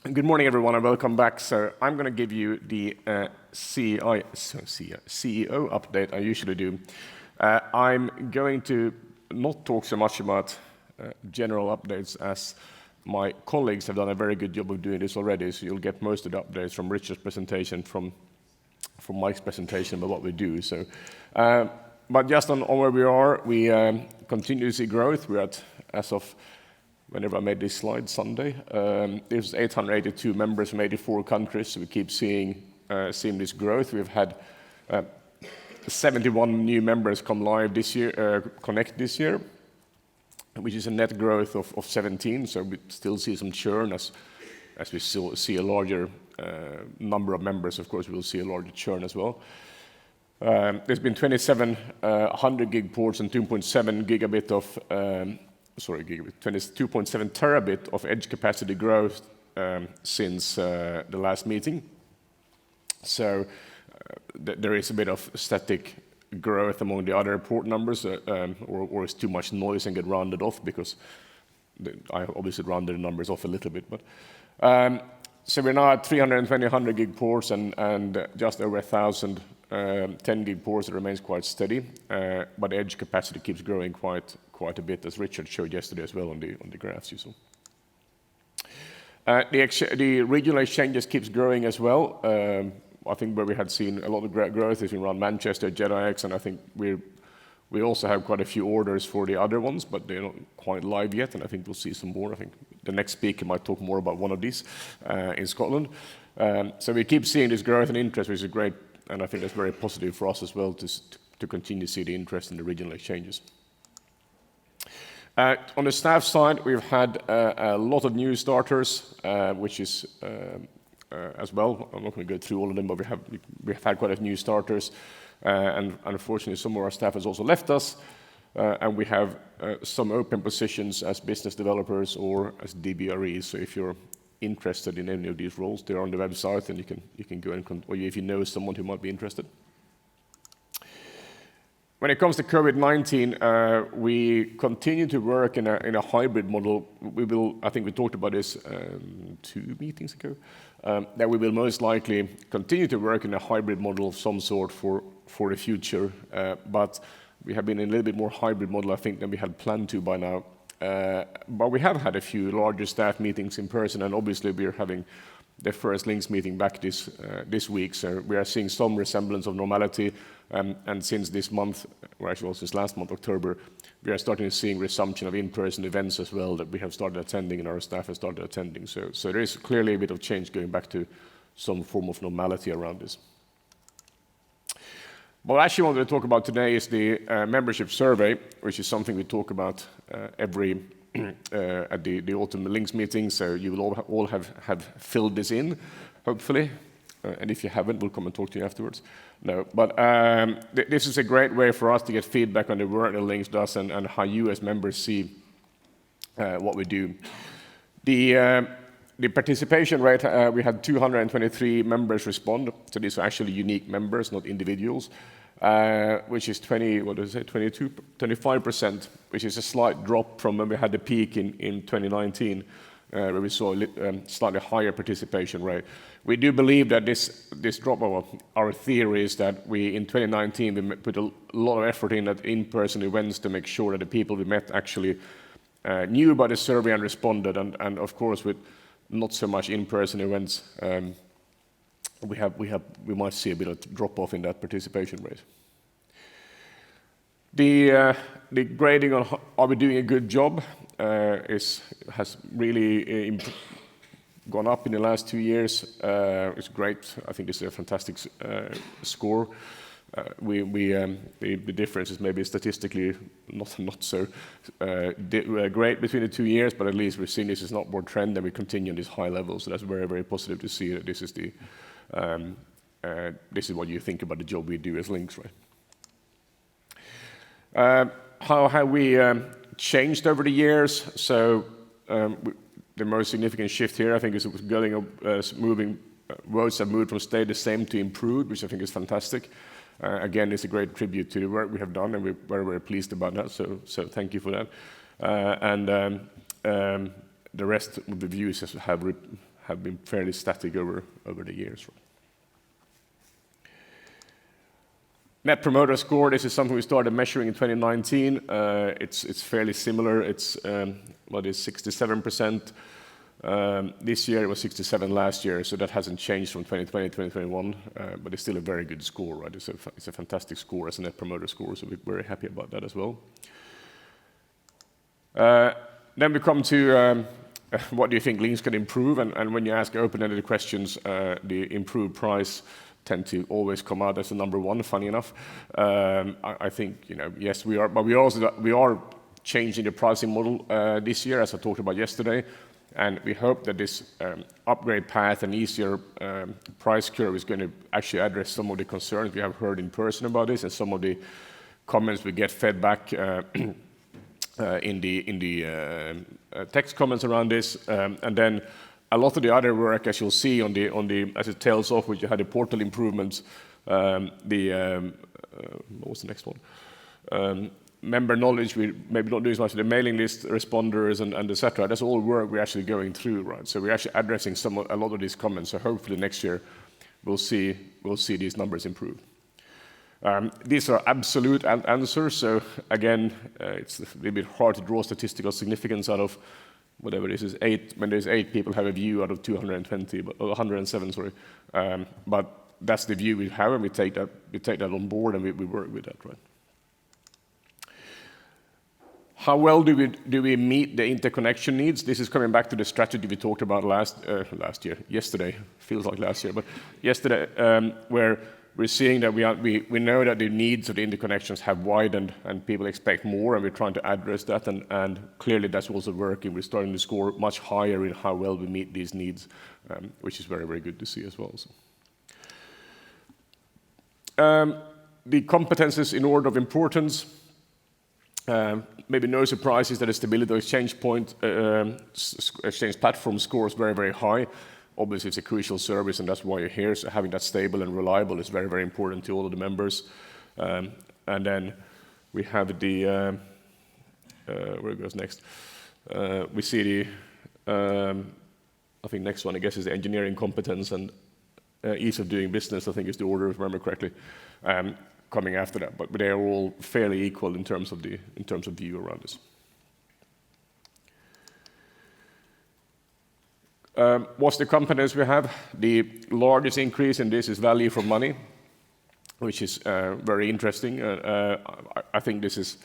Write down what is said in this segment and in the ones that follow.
Good morning, everyone, and welcome back. So I'm going to give you the CEO update I usually do. I'm going to not talk so much about general updates, as my colleagues have done a very good job of doing this already. So you'll get most of the updates from Richard's presentation, from Mike's presentation about what we do. So, but just on where we are, we continue to see growth. We're at, as of whenever I made this slide, Sunday, there's 882 members from 84 countries. So we keep seeing this growth. We've had 71 new members come live this year, connect this year, which is a net growth of 17. So we still see some churn as we still see a larger number of members. Of course, we will see a larger churn as well. There's been 2,700 gig ports and 2.7 gigabit of 22.7 terabit of edge capacity growth since the last meeting. So there is a bit of static growth among the other port numbers, or it's too much noise and get rounded off, because I obviously rounded the numbers off a little bit. But so we're now at 320 gig ports and just over 1,000 10 gig ports. That remains quite steady, but edge capacity keeps growing quite a bit, as Richard showed yesterday as well on the graphs you saw. The regional exchanges keeps growing as well. I think where we had seen a lot of growth is around Manchester, JEDIX, and I think we also have quite a few orders for the other ones, but they're not quite live yet, and I think we'll see some more. I think the next speaker might talk more about one of these in Scotland. So we keep seeing this growth and interest, which is great, and I think that's very positive for us as well to continue to see the interest in the regional exchanges. On the staff side, we've had a lot of new starters, which is as well. I'm not going to go through all of them, but we have had quite a few new starters, and unfortunately some of our staff has also left us, and we have some open positions as business developers or as DBREs. So if you're interested in any of these roles, they're on the website, and you can go and, or if you know someone who might be interested. When it comes to COVID-19, we continue to work in a hybrid model. I think we talked about this 2 meetings ago, that we will most likely continue to work in a hybrid model of some sort for the future. But we have been in a little bit more hybrid model, I think, than we had planned to by now. But we have had a few larger staff meetings in person, and obviously we are having the first LINX meeting back this week. So we are seeing some resemblance of normality, and since this month, or actually also since last month, October, we are starting to see resumption of in-person events as well that we have started attending and our staff has started attending. So there is clearly a bit of change going back to some form of normality around this. What I actually wanted to talk about today is the membership survey, which is something we talk about every at the autumn LINX meeting. So you will all have filled this in, hopefully. And if you haven't, we'll come and talk to you afterwards. No, but this is a great way for us to get feedback on the work that LINX does and how you as members see what we do. The participation rate, we had 223 members respond. So these are actually unique members, not individuals, which is 25%, which is a slight drop from when we had the peak in 2019, where we saw a slightly higher participation rate. We do believe that this drop, our theory is that in 2019 we put a lot of effort in at in-person events to make sure that the people we met actually knew about the survey and responded, and of course with not so much in-person events, we might see a bit of drop off in that participation rate. The grading on are we doing a good job has really gone up in the last 2 years. It's great. I think this is a fantastic score. The difference is maybe statistically not so great between the 2 years, but at least we're seeing this is an upward trend, and we continue on this high level. So that's very, very positive to see that this is what you think about the job we do as LINX, right? How have we changed over the years? So the most significant shift here, I think, is moving. Roads have moved from stay the same to improved, which I think is fantastic. Again, it's a great tribute to the work we have done, and we're very, very pleased about that. So thank you for that. The rest of the views have have been fairly static over the years. Net Promoter Score, this is something we started measuring in 2019. It's fairly similar. It's what is 67%. This year it was 67 last year, so that hasn't changed from 2020 to 2021, but it's still a very good score, right? It's a fantastic score as a Net Promoter Score, so we're very happy about that as well. Then we come to what do you think LINX can improve, and when you ask open-ended questions, the improved price tend to always come out as the number one, funny enough. I think, yes, we are, but we are changing the pricing model this year, as I talked about yesterday, and we hope that this upgrade path and easier price curve is going to actually address some of the concerns we have heard in person about this, and some of the comments we get fed back in the text comments around this, and then a lot of the other work, as you'll see on the as it tails off, which you had the portal improvements, what was the next one? Member knowledge, we maybe don't do as much of the mailing list responders and etc. That's all work we're actually going through, right? So we're actually addressing a lot of these comments. So hopefully next year we'll see these numbers improve. These are absolute answers. So again, it's a little bit hard to draw statistical significance out of whatever this is, 8, when there's 8 people have a view out of 220, but 107, sorry. But that's the view we have, and we take that on board, and we work with that, right? How well do we meet the interconnection needs? This is coming back to the strategy we talked about yesterday, feels like last year, but yesterday, where we're seeing that we know that the needs of the interconnections have widened and people expect more, and we're trying to address that, and clearly that's also working. We're starting to score much higher in how well we meet these needs, which is very, very good to see as well. So. The competences in order of importance, maybe no surprises that the stability of exchange point, exchange platform scores very, very high. Obviously, it's a crucial service, and that's why you're here. So having that stable and reliable is very, very important to all of the members. And then we have the, where it goes next? We see the, I think next one, I guess, is the engineering competence and ease of doing business, I think is the order, if I remember correctly, coming after that. But they are all fairly equal in terms of view around this. What's the competence we have? The largest increase in this is value for money, which is very interesting. I think this is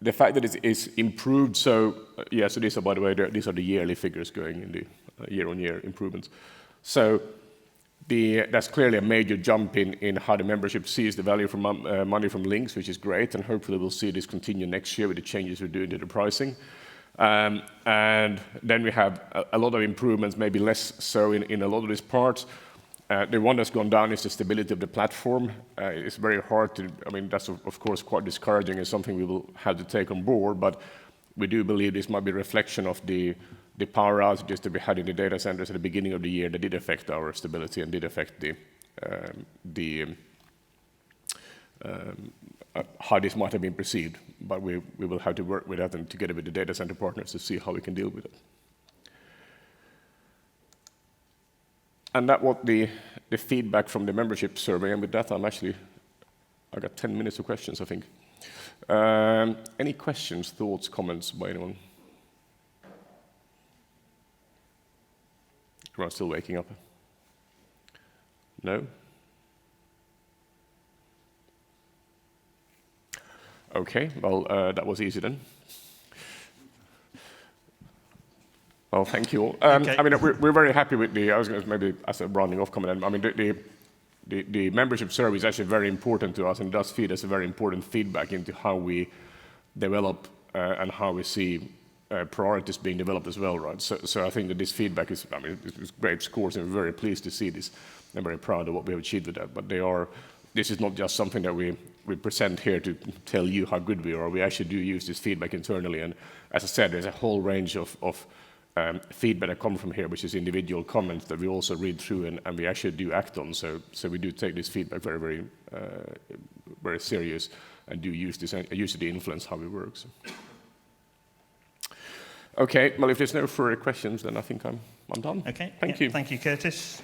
the fact that it is improved. So yeah, so these are, by the way, these are the yearly figures going in the year-on-year improvements. So that's clearly a major jump in how the membership sees the value for money from LINX, which is great, and hopefully we'll see this continue next year with the changes we're doing to the pricing. And then we have a lot of improvements, maybe less so in a lot of these parts. The one that's gone down is the stability of the platform. It's very hard to, I mean, that's of course quite discouraging and something we will have to take on board, but we do believe this might be a reflection of the power outages that we had in the data centers at the beginning of the year that did affect our stability and did affect how this might have been perceived, but we will have to work with that and together with the data center partners to see how we can deal with it. And that was the feedback from the membership survey, and with that I got 10 minutes of questions, I think. Any questions, thoughts, comments by anyone? Everyone's still waking up? No? Okay, well, that was easy then. Well, thank you all. Okay. I mean, we're very happy with I was going to maybe as a rounding off comment, I mean, the membership survey is actually very important to us and does feed us a very important feedback into how we develop and how we see priorities being developed as well, right? So I think that this feedback is, I mean, it's great scores, and we're very pleased to see this. I'm very proud of what we have achieved with that, but this is not just something that we present here to tell you how good we are. We actually do use this feedback internally, and as I said, there's a whole range of feedback that comes from here, which is individual comments that we also read through and we actually do act on. So we do take this feedback very, very, very serious and do use it to influence how we work. So. Okay, well, if there's no further questions, then I think I'm I'm done. Okay. Thank you. Thank you, Kurtis.